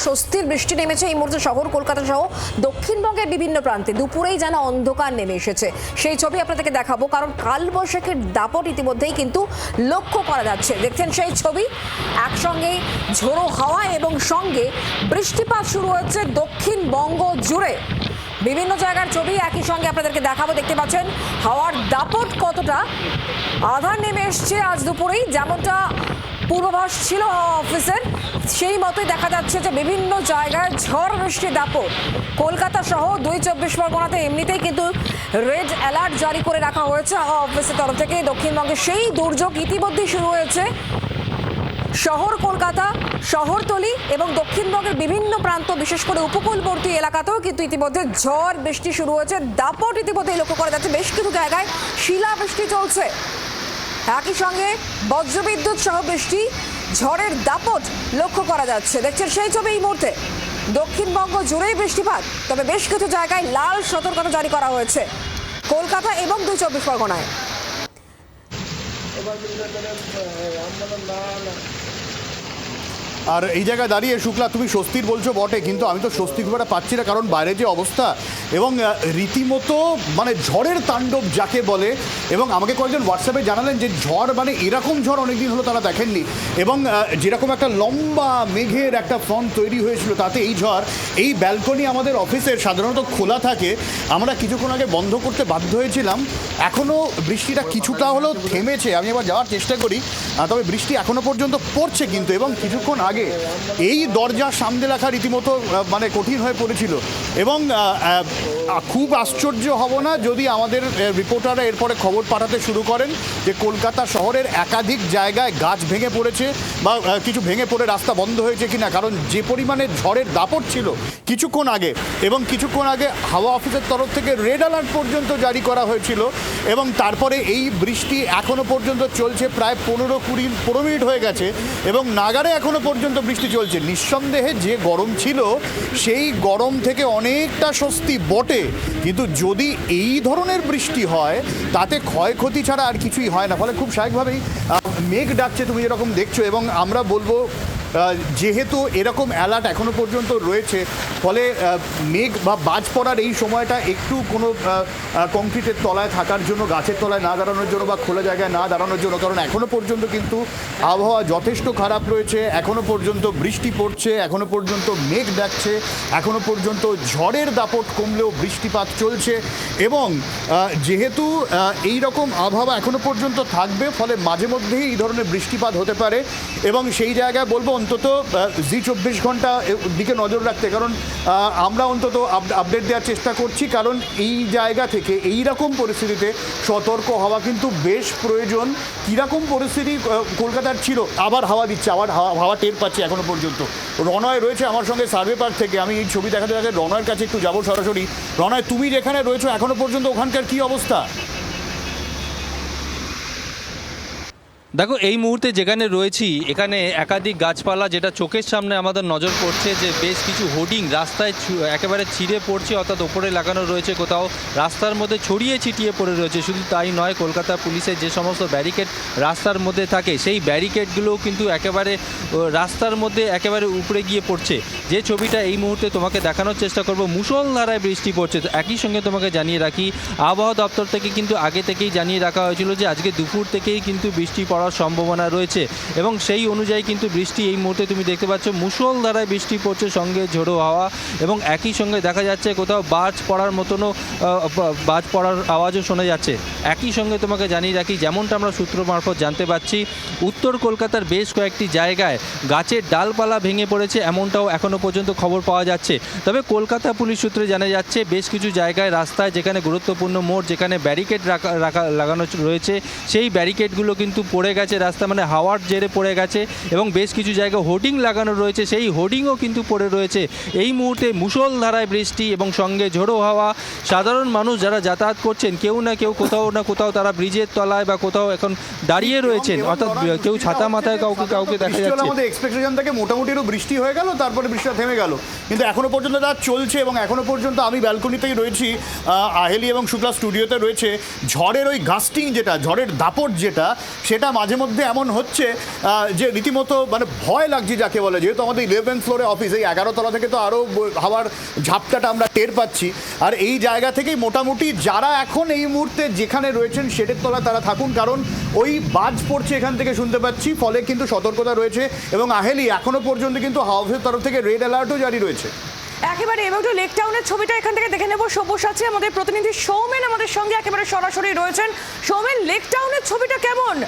স্বস্তির বৃষ্টি নেমেছে এই মুহূর্তে শহর কলকাতা সহ দক্ষিণবঙ্গের বিভিন্ন প্রান্তে। দুপুরেই যেন অন্ধকার নেমে এসেছে, সেই ছবি আপনাদেরকে দেখাবো, কারণ কালবৈশাখীর দাপট ইতিমধ্যেই কিন্তু লক্ষ্য করা যাচ্ছে। দেখছেন সেই ছবি, একসঙ্গেই ঝোড়ো হাওয়া এবং সঙ্গে বৃষ্টিপাত শুরু হচ্ছে দক্ষিণবঙ্গ জুড়ে। বিভিন্ন জায়গার ছবি একই সঙ্গে আপনাদেরকে দেখাবো। দেখতে পাচ্ছেন হাওয়ার দাপট কতটা। আধার নেমে এসছে আজ দুপুরেই, যেমনটা পূর্বাভাস ছিল হাওয়া অফিসের, সেই মতোই দেখা যাচ্ছে যে বিভিন্ন জায়গায় ঝড় বৃষ্টির দাপট। কলকাতা সহ ২ পরগনাতে এমনিতেই কিন্তু রেড অ্যালার্ট জারি করে রাখা হয়েছে হাওয়া অফিসের তরফ থেকে। দক্ষিণবঙ্গে সেই দুর্যোগ ইতিমধ্যেই শুরু হয়েছে। শহর কলকাতা, শহরতলি এবং দক্ষিণবঙ্গের বিভিন্ন প্রান্ত, বিশেষ করে উপকূলবর্তী এলাকাতেও কিন্তু ইতিমধ্যে ঝড় বৃষ্টি শুরু হয়েছে। দাপট ইতিমধ্যেই লক্ষ্য করা যাচ্ছে, বেশ কিছু জায়গায় শিলাবৃষ্টি চলছে। একই সঙ্গে বজ্রবিদ্যুৎ সহ বৃষ্টি, ঝড়ের দাপট লক্ষ্য করা যাচ্ছে। দেখছেন সেই ছবি এই মুহূর্তে। দক্ষিণবঙ্গ জুড়েই বৃষ্টিপাত, তবে বেশ কিছু জায়গায় লাল সতর্কতা জারি করা হয়েছে কলকাতা এবং ২ পরগনায়। আর এই জায়গায় দাঁড়িয়ে শুক্লা, তুমি স্বস্তির বলছো বটে, কিন্তু আমি তো স্বস্তির খুব একটা পাচ্ছি না, কারণ বাইরে যে অবস্থা এবং রীতিমতো মানে ঝড়ের তাণ্ডব যাকে বলে। এবং আমাকে কয়েকজন হোয়াটসঅ্যাপে জানালেন যে ঝড় মানে এরকম ঝড় অনেকদিন হলো তারা দেখেননি। এবং যেরকম একটা লম্বা মেঘের একটা ফ্রন্ট তৈরি হয়েছিল, তাতে এই ঝড়, এই ব্যালকনি আমাদের অফিসের সাধারণত খোলা থাকে, আমরা কিছুক্ষণ আগে বন্ধ করতে বাধ্য হয়েছিলাম। এখনও বৃষ্টিটা কিছুটা হলেও থেমেছে, আমি এবার যাওয়ার চেষ্টা করি, তবে বৃষ্টি এখনও পর্যন্ত পড়ছে কিন্তু। এবং কিছুক্ষণ আগে এই দরজা সামনে রাখা রীতিমতো মানে কঠিন হয়ে পড়েছিল। এবং খুব আশ্চর্য হব না যদি আমাদের রিপোর্টাররা এরপরে খবর পাঠাতে শুরু করেন যে কলকাতা শহরের একাধিক জায়গায় গাছ ভেঙে পড়েছে বা কিছু ভেঙে পড়ে রাস্তা বন্ধ হয়েছে কিনা, কারণ যে পরিমাণে ঝড়ের দাপট ছিল কিছুক্ষণ আগে। এবং কিছুক্ষণ আগে হাওয়া অফিসের তরফ থেকে রেড অ্যালার্ট পর্যন্ত জারি করা হয়েছিল। এবং তারপরে এই বৃষ্টি এখনও পর্যন্ত চলছে, প্রায় 15 মিনিট হয়ে গেছে এবং নাগারে এখনও পর্যন্ত বৃষ্টি চলছে। নিঃসন্দেহে যে গরম ছিল সেই গরম থেকে অনেকটা স্বস্তি বটে, কিন্তু যদি এই ধরনের বৃষ্টি হয় তাতে ক্ষয়ক্ষতি ছাড়া আর কিছুই হয় না। ফলে খুব স্বাভাবিকভাবেই মেঘ ডাকছে, তুমি যেরকম দেখছো। এবং আমরা বলবো যেহেতু এরকম অ্যালার্ট এখনও পর্যন্ত রয়েছে, ফলে মেঘ বা বাজ পড়ার এই সময়টা একটু কোনো কংক্রিটের তলায় থাকার জন্য, গাছের তলায় না দাঁড়ানোর জন্য বা খোলা জায়গায় না দাঁড়ানোর জন্য, কারণ এখনও পর্যন্ত কিন্তু আবহাওয়া যথেষ্ট খারাপ রয়েছে। এখনও পর্যন্ত বৃষ্টি পড়ছে, এখনও পর্যন্ত মেঘ ডাকছে, এখনও পর্যন্ত ঝড়ের দাপট কমলেও বৃষ্টিপাত চলছে। এবং যেহেতু এই রকম আবহাওয়া এখনও পর্যন্ত থাকবে, ফলে মাঝে মধ্যেই এই ধরনের বৃষ্টিপাত হতে পারে। এবং সেই জায়গায় বলবো অন্তত জি 24 ঘন্টা দিকে নজর রাখতে, কারণ আমরা অন্তত আপডেট দেওয়ার চেষ্টা করছি, কারণ এই জায়গা থেকে এই রকম পরিস্থিতিতে সতর্ক হওয়া কিন্তু বেশ প্রয়োজন। কীরকম পরিস্থিতি কলকাতার ছিল, আবার হাওয়া দিচ্ছে, আবার হাওয়া টের পাচ্ছি এখনও পর্যন্ত। রনয় রয়েছে আমার সঙ্গে সার্ভে পার্ক থেকে, আমি এই ছবি দেখাতে দেখাতে রনয়ের কাছে একটু যাবো সরাসরি। রনয়, তুমি যেখানে রয়েছো এখনও পর্যন্ত ওখানকার কী অবস্থা? দেখো, এই মুহূর্তে যেখানে রয়েছি এখানে একাধিক গাছপালা, যেটা চোখের সামনে আমাদের নজর পড়ছে যে বেশ কিছু হোর্ডিং রাস্তায় একেবারে ছিঁড়ে পড়ছে, অর্থাৎ ওপরে লাগানো রয়েছে, কোথাও রাস্তার মধ্যে ছড়িয়ে ছিটিয়ে পড়ে রয়েছে। শুধু তাই নয়, কলকাতা পুলিশের যে সমস্ত ব্যারিকেড রাস্তার মধ্যে থাকে, সেই ব্যারিকেডগুলোও কিন্তু একেবারে রাস্তার মধ্যে একেবারে উপরে গিয়ে পড়ছে। যে ছবিটা এই মুহূর্তে তোমাকে দেখানোর চেষ্টা করব, মুষলধারায় বৃষ্টি পড়ছে। একই সঙ্গে তোমাকে জানিয়ে রাখি, আবহাওয়া দপ্তর থেকে কিন্তু আগে থেকেই জানিয়ে রাখা হয়েছিল যে আজকে দুপুর থেকেই কিন্তু বৃষ্টি পড়ার সম্ভাবনা রয়েছে। এবং সেই অনুযায়ী কিন্তু বৃষ্টি এই মুহূর্তে তুমি দেখতে পাচ্ছ, মুষলধারায় বৃষ্টি পড়ছে, সঙ্গে ঝোড়ো হাওয়া। এবং একই সঙ্গে দেখা যাচ্ছে কোথাও বাজ পড়ার মতনও বাজ পড়ার আওয়াজও শোনা যাচ্ছে। একই সঙ্গে তোমাকে জানিয়ে রাখি, যেমনটা আমরা সূত্র মারফত জানতে পারছি, উত্তর কলকাতার বেশ কয়েকটি জায়গায় গাছের ডালপালা ভেঙে পড়েছে, এমনটাও এখনও পর্যন্ত খবর পাওয়া যাচ্ছে। তবে কলকাতা পুলিশ সূত্রে জানা যাচ্ছে বেশ কিছু জায়গায় রাস্তায়, যেখানে গুরুত্বপূর্ণ মোড়, যেখানে ব্যারিকেড লাগানো রয়েছে, সেই ব্যারিকেডগুলো কিন্তু পড়ে গেছে রাস্তা, মানে হাওয়ার জেরে পড়ে গেছে। এবং বেশ কিছু জায়গায় হোর্ডিং লাগানো রয়েছে, সেই হোর্ডিংও কিন্তু পড়ে রয়েছে। এই মুহূর্তে মুষলধারায় বৃষ্টি এবং সঙ্গে ঝোড়ো হাওয়া। সাধারণ মানুষ যারা যাতায়াত করছেন, কেউ না কেউ কোথাও না কোথাও তারা ব্রিজের তলায় বা কোথাও এখন দাঁড়িয়ে রয়েছেন, অর্থাৎ কেউ ছাতা মাথায় কাউকে দেখা যাচ্ছে। আমাদের এক্সপেকটেশন থেকে মোটামুটি একটু বৃষ্টি হয়ে গেল, তারপরে বৃষ্টিটা থেমে গেল, কিন্তু এখনো পর্যন্ত তা চলছে। এবং এখনো পর্যন্ত আমি ব্যালকনিতেই রয়েছি, আহেলি এবং শুক্লা স্টুডিওতে রয়েছে। ঝড়ের ওই গাস্টিং, যেটা ঝড়ের দাপট যেটা, সেটা মাঝে মধ্যে এমন হচ্ছে যে রীতিমতো মানে ভয় লাগছে যাকে বলে, যেহেতু আমাদের 11 ফ্লোরে অফিস, এই 11 তলা থেকে তো আরও হাওয়ার ঝাপটাটা আমরা টের পাচ্ছি। আর এই জায়গা থেকেই মোটামুটি যারা এখন এই মুহূর্তে যেখানে রয়েছেন শেডের তলা তারা থাকুন, কারণ ওই বাজ পড়ছে এখান থেকে শুনতে পাচ্ছি, ফলে কিন্তু সতর্কতা রয়েছে। এবং আহেলি এখনো পর্যন্ত কিন্তু হাওয়া অফিসের তরফ থেকে রেড অ্যালার্টও জারি রয়েছে। একেবারে এবং একটু লেক টাউনের ছবিটা এখান থেকে দেখে নেব। সবুজ আছে আমাদের প্রতিনিধি সৌমেন আমাদের সঙ্গে একেবারে সরাসরি রয়েছেন। সৌমেন, লেক টাউনের ছবিটা কেমন?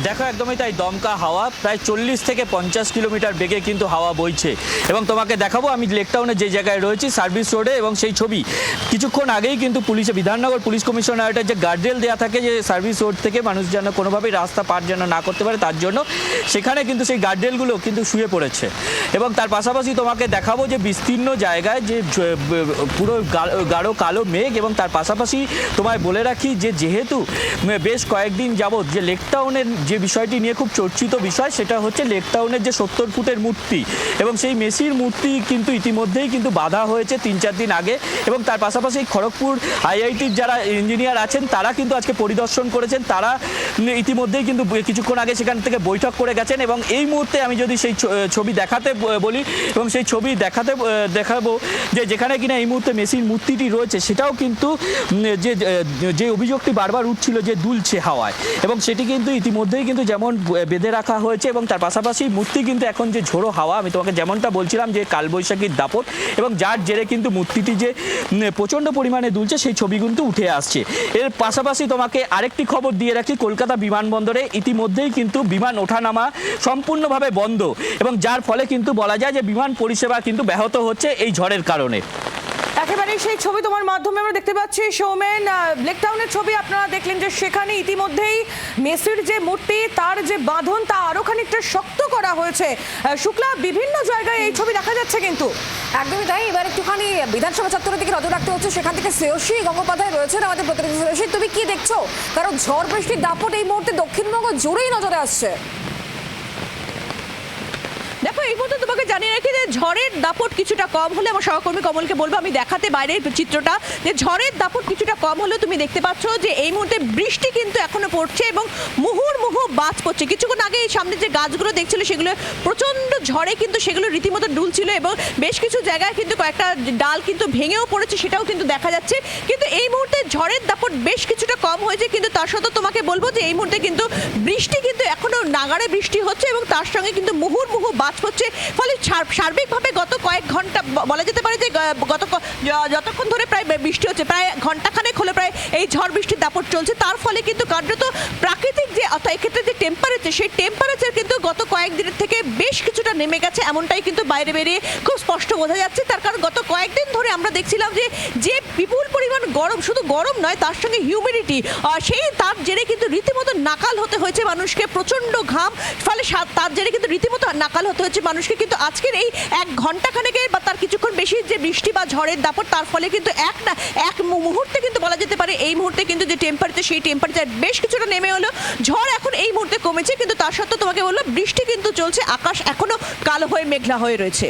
দেখো একদমই তাই, দমকা হাওয়া, প্রায় 40 থেকে 50 কিলোমিটার বেগে কিন্তু হাওয়া বইছে। এবং তোমাকে দেখাবো আমি লেক টাউনে যে জায়গায় রয়েছি, সার্ভিস রোডে, এবং সেই ছবি কিছুক্ষণ আগেই কিন্তু পুলিশে বিধাননগর পুলিশ কমিশনারেটের যে গার্ডরেল দেওয়া থাকে যে সার্ভিস রোড থেকে মানুষ যেন কোনোভাবেই রাস্তা পার যেন না করতে পারে, তার জন্য সেখানে কিন্তু সেই গার্ডরেলগুলো কিন্তু শুয়ে পড়েছে। এবং তার পাশাপাশি তোমাকে দেখাবো যে বিস্তীর্ণ জায়গায় যে পুরো গাঢ় কালো মেঘ। এবং তার পাশাপাশি তোমায় বলে রাখি যে যেহেতু বেশ কয়েকদিন যাবৎ যে লেক টাউনের যে বিষয়টি নিয়ে খুব চর্চিত বিষয়, সেটা হচ্ছে লেক টাউনের যে 70 ফুটের মূর্তি, এবং সেই মেসির মূর্তি কিন্তু ইতিমধ্যেই কিন্তু বাধা হয়েছে 3-4 দিন আগে। এবং তার পাশাপাশি খড়গপুর আইআইটির যারা ইঞ্জিনিয়ার আছেন তারা কিন্তু আজকে পরিদর্শন করেছেন, তারা ইতিমধ্যেই কিন্তু কিছুক্ষণ আগে সেখান থেকে বৈঠক করে গেছেন। এবং এই মুহূর্তে আমি যদি সেই ছবি দেখাতে বলি এবং সেই ছবি দেখাবো যে যেখানে কিনা এই মুহূর্তে মেসির মূর্তিটি রয়েছে, সেটাও কিন্তু যে অভিযোগটি বারবার উঠছিল যে দুলছে হাওয়ায়, এবং সেটি কিন্তু ইতিমধ্যেই কিন্তু যেমন বেঁধে রাখা হয়েছে। এবং তার পাশাপাশি মূর্তি কিন্তু এখন যে ঝোড়ো হাওয়া, আমি তোমাকে যেমনটা বলছিলাম যে কালবৈশাখীর দাপট, এবং যার জেরে কিন্তু মূর্তিটি যে প্রচণ্ড পরিমাণে দুলছে সেই ছবি কিন্তু উঠে আসছে। এর পাশাপাশি তোমাকে আরেকটি খবর দিয়ে রাখি, কলকাতা বিমানবন্দরে ইতিমধ্যেই কিন্তু বিমান ওঠানামা সম্পূর্ণভাবে বন্ধ, এবং যার ফলে কিন্তু বলা যায় যে বিমান পরিষেবা কিন্তু ব্যাহত হচ্ছে এই ঝড়ের কারণে। একেবারে সেই ছবি তোমার মাধ্যমে আমরা দেখতে পাচ্ছি সৌমেন। লেক টাউনের ছবি আপনারা দেখলেন যে সেখানে ইতিমধ্যেই মেসির যে মূর্তি তার যে বাঁধন তা আরো খানিকটা শক্ত করা হয়েছে। শুক্লা, বিভিন্ন জায়গায় এই ছবি দেখা যাচ্ছে কিন্তু। একদমই তাই। এবার একটুখানি বিধানসভা চত্বরের দিকে নজর রাখতে হচ্ছে, সেখান থেকে শ্রেয়সী গঙ্গোপাধ্যায় রয়েছেন আমাদের প্রতিনিধি। শ্রেয়সী, তুমি কি দেখছো? কারণ ঝড় বৃষ্টির দাপট এই মুহূর্তে দক্ষিণবঙ্গ জুড়েই নজরে আসছে। দেখো এই মুহূর্তে তোমাকে জানিয়ে রাখি যে ঝড়ের দাপট কিছুটা কম হলে, আমার সহকর্মী কমলকে বলবো আমি দেখাতে বাইরের চিত্রটা, যে ঝড়ের দাপট কিছুটা কম হলেও তুমি দেখতে পাচ্ছ যে এই মুহূর্তে বৃষ্টি কিন্তু এখনো পড়ছে এবং মুহুর্মুহু বাজ পড়ছে। কিছুক্ষণ আগে এই সামনে যে গাছগুলো দেখছিল সেগুলো প্রচন্ড ঝড়ে কিন্তু সেগুলো রীতিমতো দুলছিল, এবং বেশ কিছু জায়গায় কিন্তু কয়েকটা ডাল কিন্তু ভেঙেও পড়েছে, সেটাও কিন্তু দেখা যাচ্ছে। কিন্তু এই মুহূর্তে ঝড়ের দাপট বেশ কিছুটা কম হয়েছে, কিন্তু তার সত্ত্বেও তোমাকে বলবো যে এই মুহূর্তে কিন্তু বৃষ্টি কিন্তু এখনো নাগাড়ে বৃষ্টি হচ্ছে, এবং তার সঙ্গে কিন্তু মুহুর্মুহু বাজ পড়ছে। ফলে সার্বিকভাবে গত কয়েক ঘন্টা বলা যেতে পারে যে যতক্ষণ ধরে প্রায় বৃষ্টি হচ্ছে, প্রায় ঘন্টাখানেক হলে প্রায় এই ঝড় বৃষ্টির দাপট চলছে। তার ফলে কিন্তু কার্যত প্রাকৃতিক যে অর্থাৎ এক্ষেত্রে যে টেম্পারেচার, সেই টেম্পারেচার কিন্তু গত কয়েকদিনের থেকে বেশ কিছুটা নেমে গেছে, এমনটাই কিন্তু বাইরে বেরিয়ে খুব স্পষ্ট বোঝা যাচ্ছে। তার কারণ গত কয়েকদিন ধরে আমরা দেখছিলাম যে বিপুল পরিমাণ গরম, শুধু গরম নয় তার সঙ্গে হিউমিডিটি, সেই তার জেরে কিন্তু রীতিমতো নাকাল হতে হয়েছে মানুষকে, প্রচণ্ড ঘাম, ফলে তার জেরে কিন্তু রীতিমতো নাকাল হতে হচ্ছে মানুষকে। কিন্তু আজকের এই 1 ঘন্টা খানেকের বা তার কিছুক্ষণ বেশি যে বৃষ্টি বা ঝড়ের দাপট, তার ফলে কিন্তু এক মুহূর্তে কিন্তু বলা যেতে পারে এই মুহূর্তে কিন্তু যে টেম্পারেচার, সেই টেম্পারেচার বেশ কিছুটা নেমে হলো। ঝড় এখন এই মুহূর্তে কমেছে, কিন্তু তার সত্ত্বেও তোমাকে বললো বৃষ্টি কিন্তু চলছে, আকাশ এখনো কালো হয়ে মেঘলা হয়ে রয়েছে।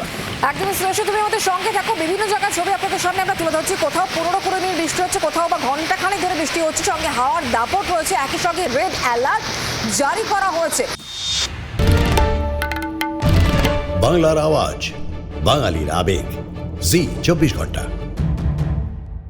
একদমই শ্রেয়সী, তুমি আমাদের সঙ্গে থাকো। বিভিন্ন জায়গায় ছবি আপনাদের সামনে আমরা তুলে ধরছি, কোথাও 15-20 মিনিট বৃষ্টি হচ্ছে, কোথাও বা ঘন্টাখানেক ধরে বৃষ্টি হচ্ছে, সঙ্গে হাওয়ার দাপট রয়েছে, একই সঙ্গে রেড অ্যালার্ট জারি করা হয়েছে। বাংলার আওয়াজ, বাঙালির আবেগ, জি 24 ঘন্টা।